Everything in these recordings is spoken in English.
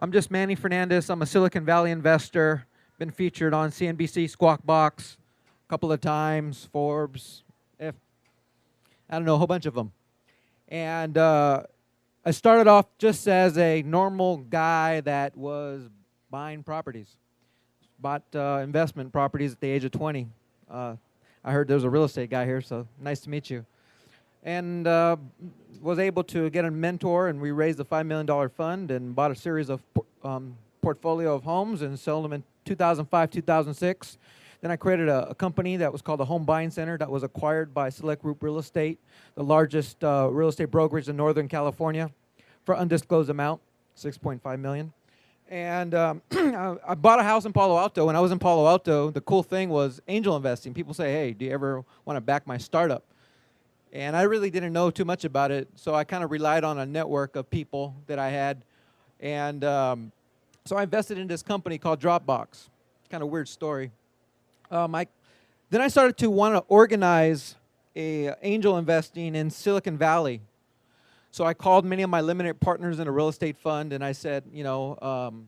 I'm just Manny Fernandez. I'm a Silicon Valley investor. Been featured on CNBC, Squawk Box a couple of times, Forbes, F, I don't know, a whole bunch of them. And I started off just as a normal guy that was buying properties. Bought investment properties at the age of 20. I heard there was a real estate guy here, so nice to meet you. And was able to get a mentor, and we raised a $5 million fund and bought a series of portfolio of homes and sold them in 2005, 2006. Then I created a company that was called the Home Buying Center that was acquired by Select Group Real Estate, the largest real estate brokerage in Northern California, for undisclosed amount, $6.5 million. And I bought a house in Palo Alto. When I was in Palo Alto, the cool thing was angel investing. People say, hey, do you ever want to back my startup? And I really didn't know too much about it, so I kind of relied on a network of people that I had. And so I invested in this company called Dropbox. Kind of weird story. Then I started to want to organize angel investing in Silicon Valley. So I called many of my limited partners in a real estate fund, and I said, I'm going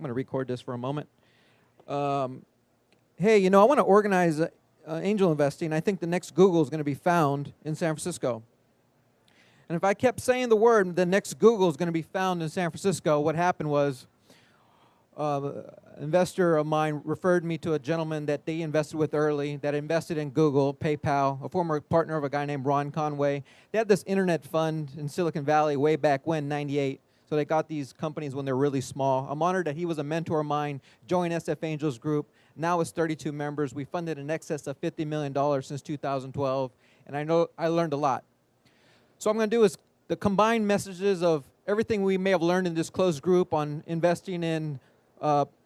to record this for a moment. Hey, I want to organize angel investing. I think the next Google is going to be found in San Francisco. And if I kept saying the word, the next Google is going to be found in San Francisco, what happened was an investor of mine referred me to a gentleman that they invested with early that invested in Google, PayPal, a former partner of a guy named Ron Conway. They had this internet fund in Silicon Valley way back when, 98. So they got these companies when they're really small. I'm honored that he was a mentor of mine, joined SF Angels Group. Now it's 32 members. We funded in excess of $50 million since 2012. And I know I learned a lot. So what I'm going to do is the combined messages of everything we may have learned in this closed group on investing in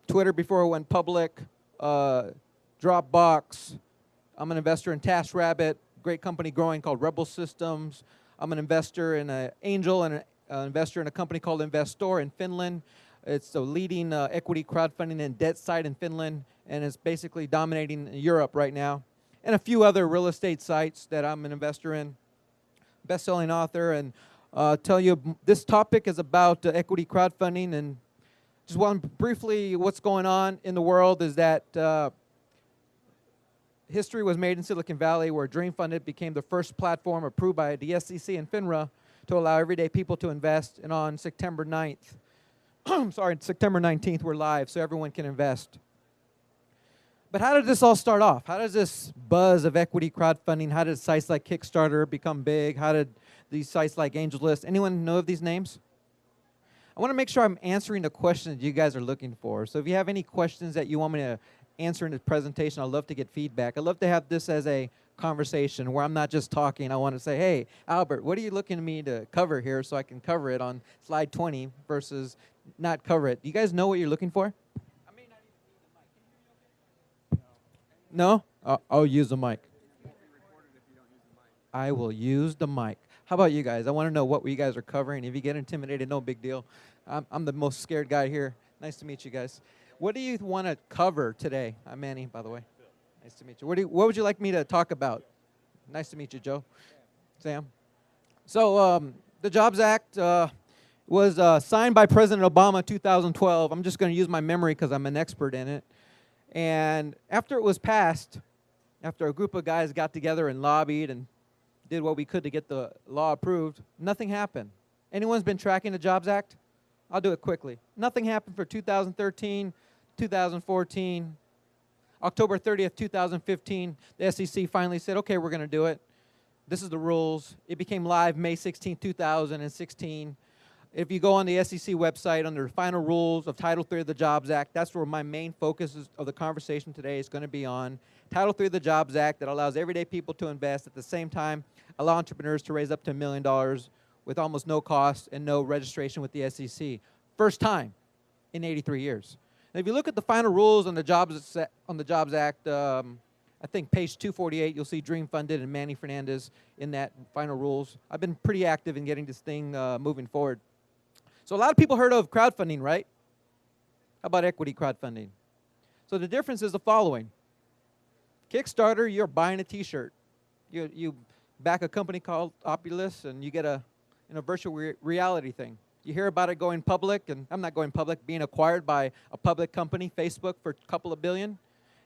Twitter before it went public, Dropbox. I'm an investor in TaskRabbit, great company growing called Rebel Systems. I'm an investor in an angel and an investor in a company called Investor in Finland. It's the leading equity crowdfunding and debt site in Finland, and it's basically dominating Europe right now. And a few other real estate sites that I'm an investor in. Best-selling author, and tell you this topic is about equity crowdfunding. And just want briefly, what's going on in the world is that history was made in Silicon Valley, where Dream Funded became the first platform approved by the SEC and FINRA to allow everyday people to invest. And on September 9th, September 19th, we're live, so everyone can invest. But how did this all start off? How does this buzz of equity crowdfunding, how did sites like Kickstarter become big? How did these sites like AngelList, anyone know of these names? I want to make sure I'm answering the questions you guys are looking for. So if you have any questions that you want me to answer in the presentation, I'd love to get feedback. I'd love to have this as a conversation where I'm not just talking. I want to say, hey, Albert, what are you looking at me to cover here so I can cover it on slide 20 versus not cover it? Do you guys know what you're looking for? No? I'll use the mic. I will use the mic. How about you guys? I want to know what you guys are covering. If you get intimidated, no big deal. I'm the most scared guy here. Nice to meet you guys. What do you want to cover today? I'm Manny, by the way. Nice to meet you. What would you like me to talk about? Nice to meet you, Joe. Sam. So the Jobs Act was signed by President Obama in 2012. I'm just going to use my memory because I'm an expert in it. And after it was passed, after a group of guys got together and lobbied and did what we could to get the law approved, nothing happened. Anyone's been tracking the Jobs Act? I'll do it quickly. Nothing happened for 2013, 2014. October 30th, 2015, the SEC finally said, okay, we're going to do it. This is the rules. It became live May 16, 2016. If you go on the SEC website under final rules of Title III of the Jobs Act, that's where my main focus of the conversation today is going to be on. Title III of the Jobs Act that allows everyday people to invest, at the same time allow entrepreneurs to raise up to $1 million with almost no cost and no registration with the SEC. First time in 83 years. Now, if you look at the final rules on the Jobs Act, I think page 248, you'll see Dream Funded and Manny Fernandez in that final rules. I've been pretty active in getting this thing moving forward. So a lot of people heard of crowdfunding, right? How about equity crowdfunding? So the difference is the following. Kickstarter, you're buying a T-shirt. You back a company called Oculus, and you get a virtual reality thing. You hear about it going public, and I'm not going public, being acquired by a public company, Facebook, for a couple of billion.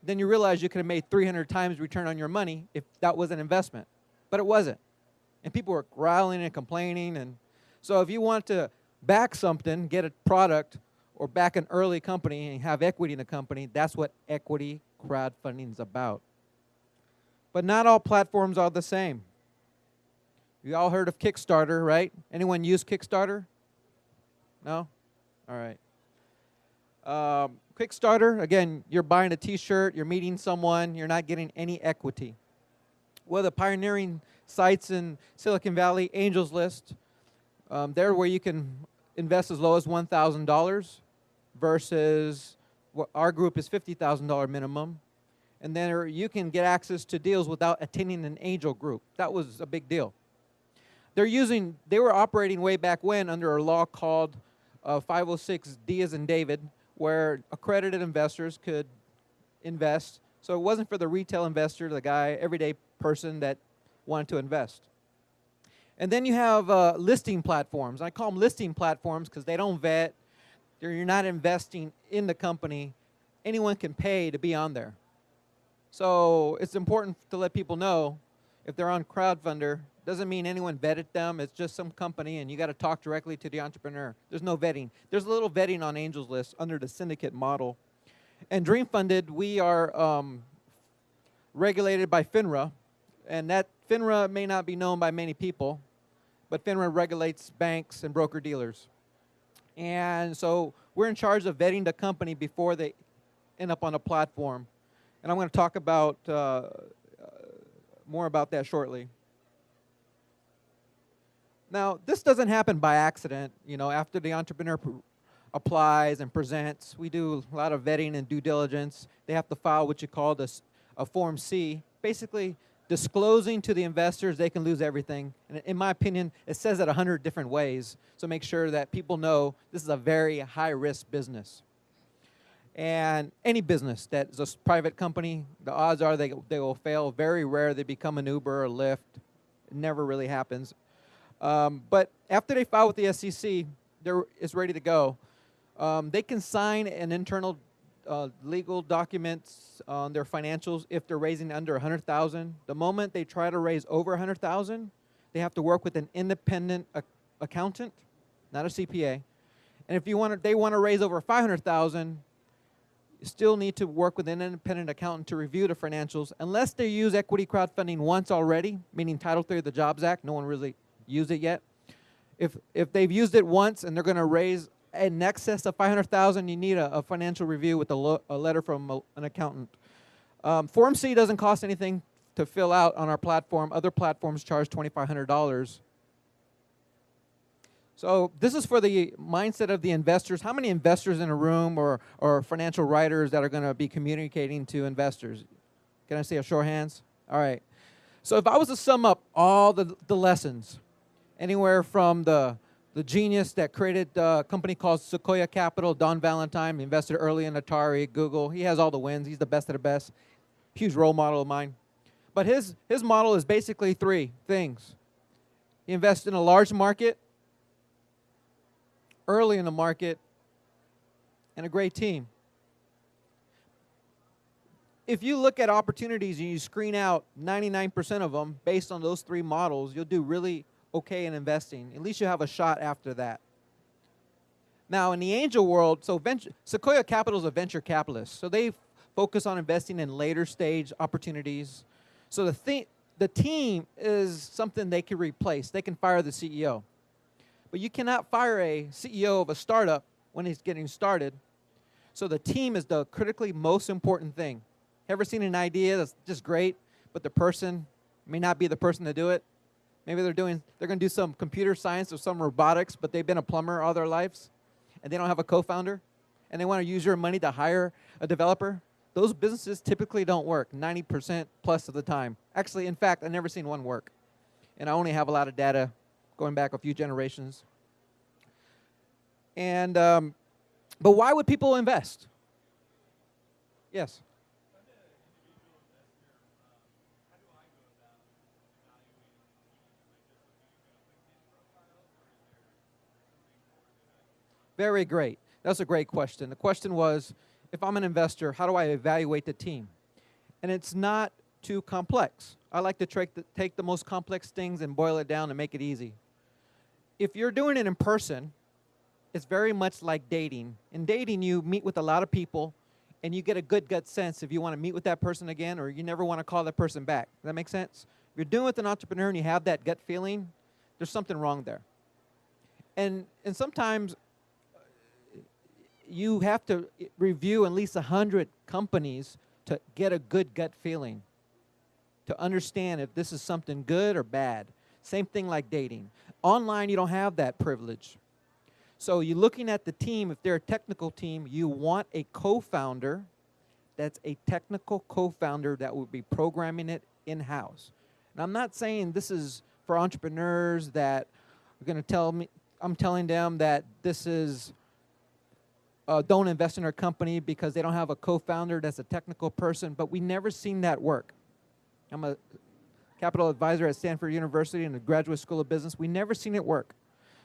Then you realize you could have made 300 times return on your money if that was an investment. But it wasn't. And people were growling and complaining. And so if you want to back something, get a product, or back an early company and have equity in the company, that's what equity crowdfunding is about. But not all platforms are the same. You all heard of Kickstarter, right? Anyone use Kickstarter? No? All right. Kickstarter, again, you're buying a T-shirt, you're meeting someone, you're not getting any equity. Well, the pioneering sites in Silicon Valley, Angels List, they're where you can invest as low as $1,000 versus what our group is $50,000 minimum. And then you can get access to deals without attending an angel group. That was a big deal. They were operating way back when under a law called 506 D as in David, where accredited investors could invest. So it wasn't for the retail investor, the guy, everyday person that wanted to invest. And then you have listing platforms. I call them listing platforms because they don't vet. You're not investing in the company. Anyone can pay to be on there. So it's important to let people know if they're on Crowdfunder, doesn't mean anyone vetted them. It's just some company, and you got to talk directly to the entrepreneur. There's no vetting. There's a little vetting on Angels List under the syndicate model. And Dream Funded, we are regulated by FINRA, and that FINRA may not be known by many people, but FINRA regulates banks and broker-dealers. And so we're in charge of vetting the company before they end up on a platform. And I'm going to talk about more about that shortly. Now, this doesn't happen by accident. You know, after the entrepreneur applies and presents, we do a lot of vetting and due diligence. They have to file what you call a Form C, basically disclosing to the investors they can lose everything. And in my opinion, it says it 100 different ways. So make sure that people know this is a very high-risk business. And any business that is a private company, the odds are they will fail. Very rare they become an Uber or Lyft. It never really happens. But after they file with the SEC, it's ready to go. They can sign an internal legal documents on their financials if they're raising under $100,000. The moment they try to raise over $100,000, they have to work with an independent accountant, not a CPA. And if they want to raise over $500,000, you still need to work with an independent accountant to review the financials, unless they use equity crowdfunding once already, meaning Title III of the Jobs Act. No one really used it yet. If they've used it once and they're going to raise in excess of $500,000, you need a financial review with a letter from an accountant. Form C doesn't cost anything to fill out on our platform. Other platforms charge $2,500. So this is for the mindset of the investors. How many investors in a room or financial writers that are going to be communicating to investors? Can I see a show of hands? All right. So if I was to sum up all the lessons, anywhere from the genius that created a company called Sequoia Capital, Don Valentine, invested early in Atari, Google. He has all the wins. He's the best of the best. Huge role model of mine. But his model is basically three things. He invests in a large market, early in the market, and a great team. If you look at opportunities and you screen out 99% of them based on those three models, you'll do really okay in investing. At least you have a shot after that. Now, in the angel world, Sequoia Capital is a venture capitalist. So they focus on investing in later stage opportunities. So the team is something they can replace. They can fire the CEO. But you cannot fire a CEO of a startup when he's getting started. So the team is the critically most important thing. Ever seen an idea that's just great, but the person may not be the person to do it? Maybe they're going to do some computer science or some robotics, but they've been a plumber all their lives, and they don't have a co-founder, and they want to use your money to hire a developer. Those businesses typically don't work 90% plus of the time. Actually, in fact, I've never seen one work. And I only have a lot of data going back a few generations. And but why would people invest? Yes. Very great. That's a great question. The question was, if I'm an investor, how do I evaluate the team? And it's not too complex. I like to take the most complex things and boil it down and make it easy. If you're doing it in person, it's very much like dating. In dating, you meet with a lot of people, and you get a good gut sense if you want to meet with that person again or you never want to call that person back. Does that make sense? If you're doing it with an entrepreneur and you have that gut feeling, there's something wrong there. And sometimes you have to review at least 100 companies to get a good gut feeling, to understand if this is something good or bad. Same thing like dating. Online, you don't have that privilege. So you're looking at the team. If they're a technical team, you want a co-founder that's a technical co-founder that will be programming it in-house. And I'm not saying this is for entrepreneurs that are going to tell me, I'm telling them that this is, don't invest in our company because they don't have a co-founder that's a technical person, but we never seen that work. I'm a capital advisor at Stanford University in the Graduate School of Business. We never seen it work.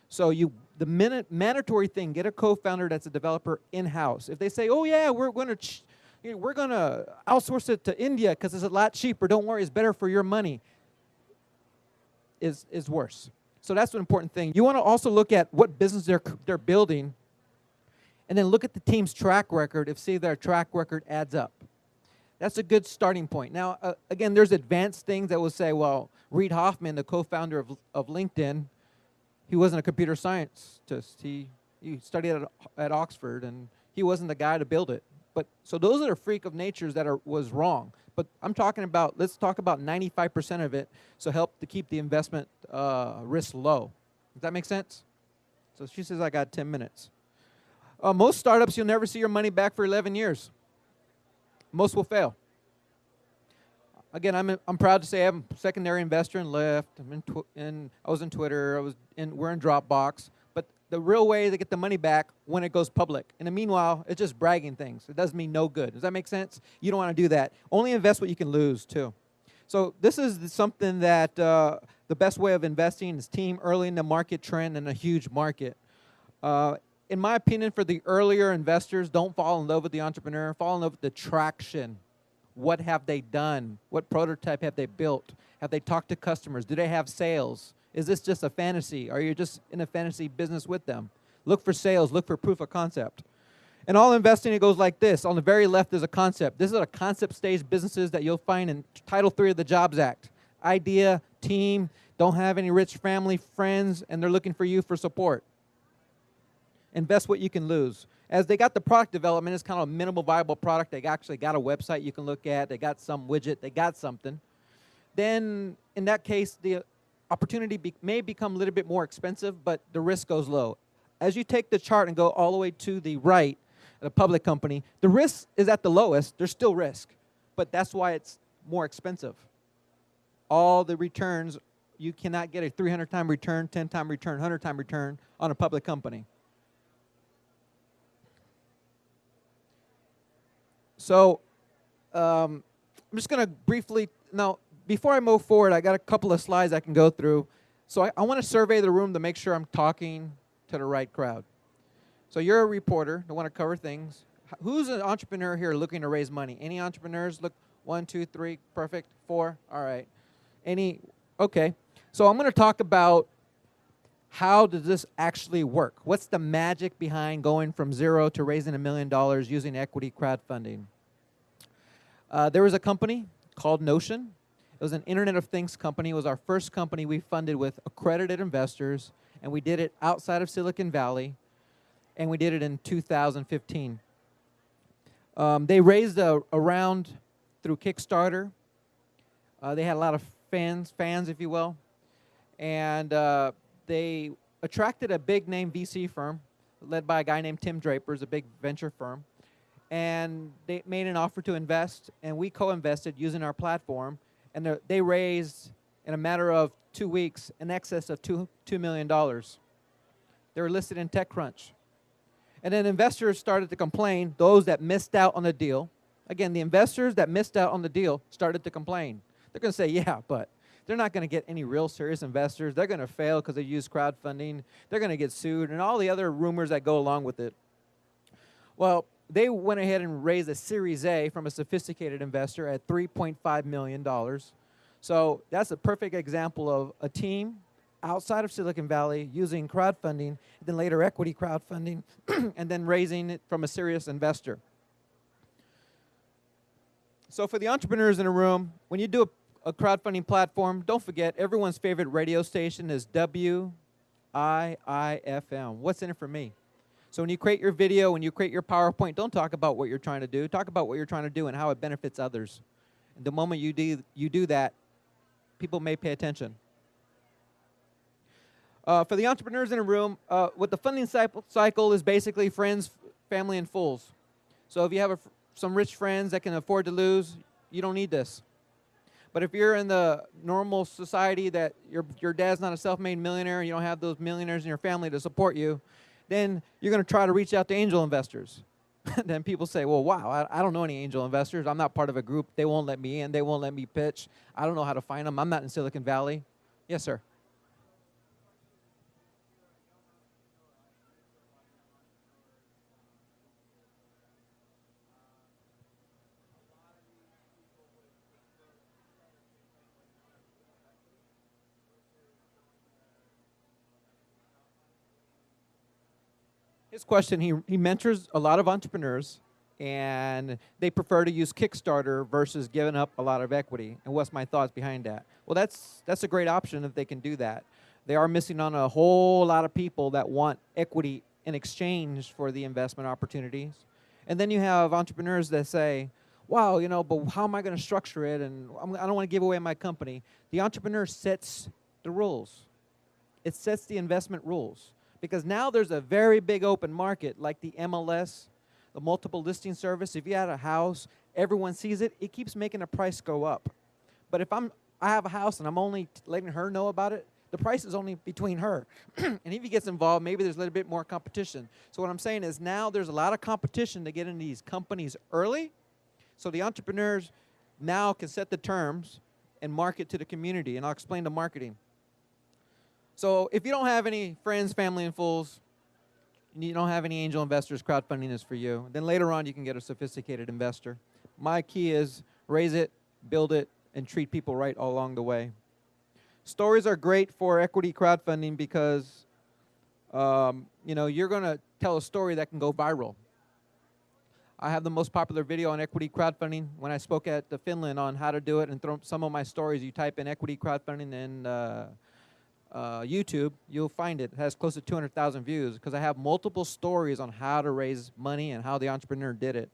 So the mandatory thing, get a co-founder that's a developer in-house. If they say, oh yeah, we're going to outsource it to India because it's a lot cheaper, don't worry, it's better for your money, is worse. So that's an important thing. You want to also look at what business they're building, and then look at the team's track record if see their track record adds up. That's a good starting point. Now, again, there's advanced things that will say, well, Reid Hoffman, the co-founder of LinkedIn, he wasn't a computer scientist. He studied at Oxford, and he wasn't the guy to build it. But so those are the freak of natures that was wrong. But I'm talking about, let's talk about 95% of it, so help to keep the investment risk low. Does that make sense? So she says I got 10 minutes. Most startups, you'll never see your money back for 11 years. Most will fail. Again, I'm proud to say I'm a secondary investor in Lyft. I was in Twitter. We're in Dropbox. But the real way to get the money back when it goes public. In the meanwhile, it's just bragging things. It does me no good. Does that make sense? You don't want to do that. Only invest what you can lose too. So this is something that the best way of investing is team early in the market trend in a huge market. In my opinion, for the earlier investors, don't fall in love with the entrepreneur. Fall in love with the traction. What have they done? What prototype have they built? Have they talked to customers? Do they have sales? Is this just a fantasy? Are you just in a fantasy business with them? Look for sales. Look for proof of concept. And all investing, it goes like this. On the very left is a concept. This is a concept stage businesses that you'll find in Title III of the Jobs Act. Idea, team, don't have any rich family, friends, and they're looking for you for support. Invest what you can lose. As they got the product development, it's kind of a minimal viable product. They actually got a website you can look at. They got some widget. They got something. Then, in that case, the opportunity may become a little bit more expensive, but the risk goes low. As you take the chart and go all the way to the right, the public company, the risk is at the lowest. There's still risk, but that's why it's more expensive. All the returns, you cannot get a 300-time return, 10-time return, 100-time return on a public company. So I'm just going to briefly, now, before I move forward, I got a couple of slides I can go through. So I want to survey the room to make sure I'm talking to the right crowd. So you're a reporter. I want to cover things. Who's an entrepreneur here looking to raise money? Any entrepreneurs? Look, 1, 2, 3, perfect, 4, all right. Any, okay. So I'm going to talk about how does this actually work? What's the magic behind going from zero to raising $1 million using equity crowdfunding? There was a company called Notion. It was an Internet of Things company. It was our first company we funded with accredited investors, and we did it outside of Silicon Valley, and we did it in 2015. They raised a round through Kickstarter. They had a lot of fans, if you will, and they attracted a big-name VC firm led by a guy named Tim Draper, a big venture firm. And they made an offer to invest, and we co-invested using our platform. And they raised, in a matter of 2 weeks, in excess of $2 million. They were listed in TechCrunch. And then investors started to complain, those that missed out on the deal. Again, the investors that missed out on the deal started to complain. They're going to say, yeah, but They're not going to get any real serious investors. They're going to fail because they use crowdfunding. They're going to get sued and all the other rumors that go along with it. Well, they went ahead and raised a Series A from a sophisticated investor at $3.5 million. So that's a perfect example of a team outside of Silicon Valley using crowdfunding, then later equity crowdfunding, and then raising it from a serious investor. So for the entrepreneurs in the room, when you do a crowdfunding platform, don't forget everyone's favorite radio station is WIIFM. What's in it for me? So when you create your video, when you create your PowerPoint, don't talk about what you're trying to do. Talk about what you're trying to do and how it benefits others. And the moment you do that, people may pay attention. For the entrepreneurs in the room, what the funding cycle is basically friends, family, and fools. So if you have some rich friends that can afford to lose, you don't need this. But if you're in the normal society that your dad's not a self-made millionaire and you don't have those millionaires in your family to support you, then you're going to try to reach out to angel investors. Then people say, well, wow, I don't know any angel investors. I'm not part of a group. They won't let me in. They won't let me pitch. I don't know how to find them. I'm not in Silicon Valley. Yes, sir. His question, he mentors a lot of entrepreneurs, and they prefer to use Kickstarter versus giving up a lot of equity. And what's my thoughts behind that? Well, that's a great option if they can do that. They are missing on a whole lot of people that want equity in exchange for the investment opportunities. And then you have entrepreneurs that say, wow, but how am I going to structure it? And I don't want to give away my company. The entrepreneur sets the rules. It sets the investment rules. Because now there's a very big open market like the MLS, the multiple listing service. If you had a house, everyone sees it, it keeps making the price go up. But if I have a house and I'm only letting her know about it, the price is only between her. And if he gets involved, maybe there's a little bit more competition. So what I'm saying is now there's a lot of competition to get into these companies early. So the entrepreneurs now can set the terms and market to the community. And I'll explain the marketing. So if you don't have any friends, family, and fools, you don't have any angel investors, crowdfunding is for you. Then later on, you can get a sophisticated investor. My key is raise it, build it, and treat people right all along the way. Stories are great for equity crowdfunding because you're going to tell a story that can go viral. I have the most popular video on equity crowdfunding when I spoke at Finland on how to do it and throw some of my stories. You type in equity crowdfunding and YouTube, you'll find it. It has close to 200,000 views because I have multiple stories on how to raise money and how the entrepreneur did it.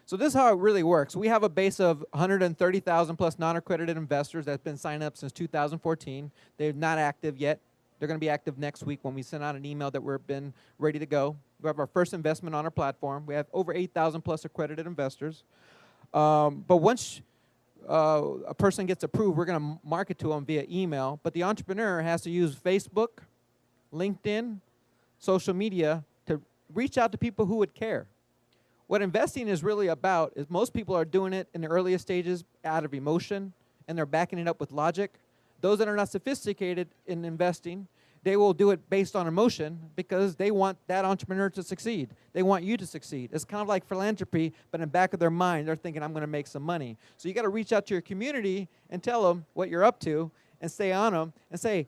So this is how it really works. We have a base of 130,000 plus non-accredited investors that's been signed up since 2014. They're not active yet. They're going to be active next week when we send out an email that we've been ready to go. We have our first investment on our platform. We have over 8,000 plus accredited investors. But once a person gets approved, we're going to market to them via email. But the entrepreneur has to use Facebook, LinkedIn, social media to reach out to people who would care. What investing is really about is most people are doing it in the earliest stages out of emotion, and they're backing it up with logic. Those that are not sophisticated in investing, they will do it based on emotion because they want that entrepreneur to succeed. They want you to succeed. It's kind of like philanthropy, but in the back of their mind, they're thinking, I'm going to make some money. So you got to reach out to your community and tell them what you're up to and stay on them and say,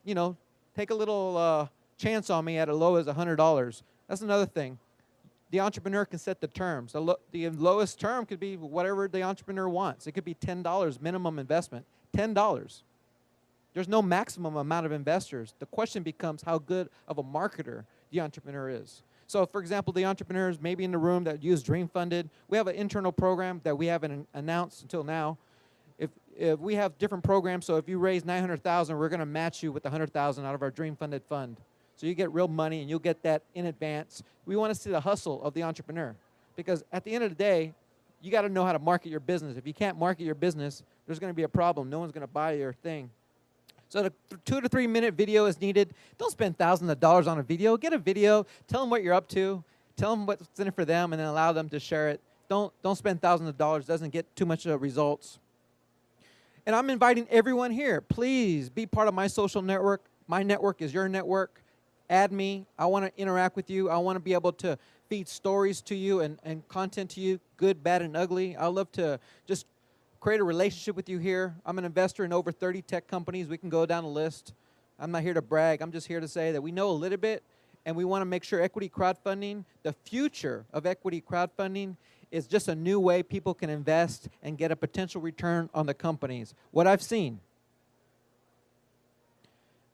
take a little chance on me at as low as $100. That's another thing. The entrepreneur can set the terms. The lowest term could be whatever the entrepreneur wants. It could be $10 minimum investment, $10. There's no maximum amount of investors. The question becomes how good of a marketer the entrepreneur is. So, for example, the entrepreneurs maybe in the room that use Dream Funded, we have an internal program that we haven't announced until now. If we have different programs, so if you raise $900,000, we're going to match you with $100,000 out of our Dream Funded fund. So you get real money and you'll get that in advance. We want to see the hustle of the entrepreneur because at the end of the day, you got to know how to market your business. If you can't market your business, there's going to be a problem. No one's going to buy your thing. So the 2 to 3 minute video is needed. Don't spend thousands of dollars on a video. Get a video. Tell them what you're up to. Tell them what's in it for them, and then allow them to share it. Don't spend thousands of dollars. It doesn't get too much results. And I'm inviting everyone here. Please be part of my social network. My network is your network. Add me. I want to interact with you. I want to be able to feed stories to you and content to you, good, bad, and ugly. I love to just create a relationship with you here. I'm an investor in over 30 tech companies. We can go down the list. I'm not here to brag. I'm just here to say that we know a little bit, and we want to make sure equity crowdfunding, the future of equity crowdfunding, is just a new way people can invest and get a potential return on the companies. What I've seen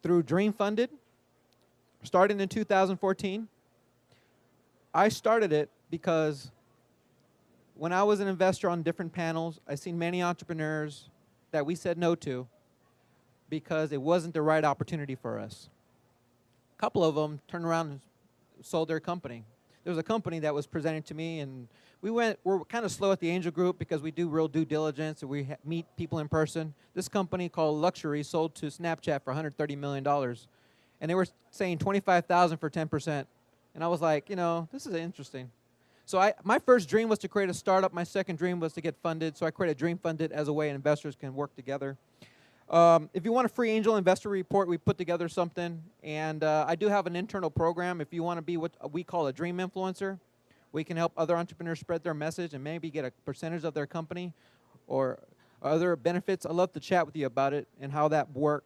through Dream Funded, starting in 2014, I started it because when I was an investor on different panels, I seen many entrepreneurs that we said no to because it wasn't the right opportunity for us. A couple of them turned around and sold their company. There was a company that was presented to me, and we're kind of slow at the angel group because we do real due diligence and we meet people in person. This company called Luxury sold to Snapchat for $130 million. And they were saying $25,000 for 10%. And I was like, you know, this is interesting. So my first dream was to create a startup. My second dream was to get funded. So I created Dream Funded as a way investors can work together. If you want a free angel investor report, we put together something. And I do have an internal program. If you want to be what we call a dream influencer, we can help other entrepreneurs spread their message and maybe get a percentage of their company or other benefits. I'd love to chat with you about it and how that works.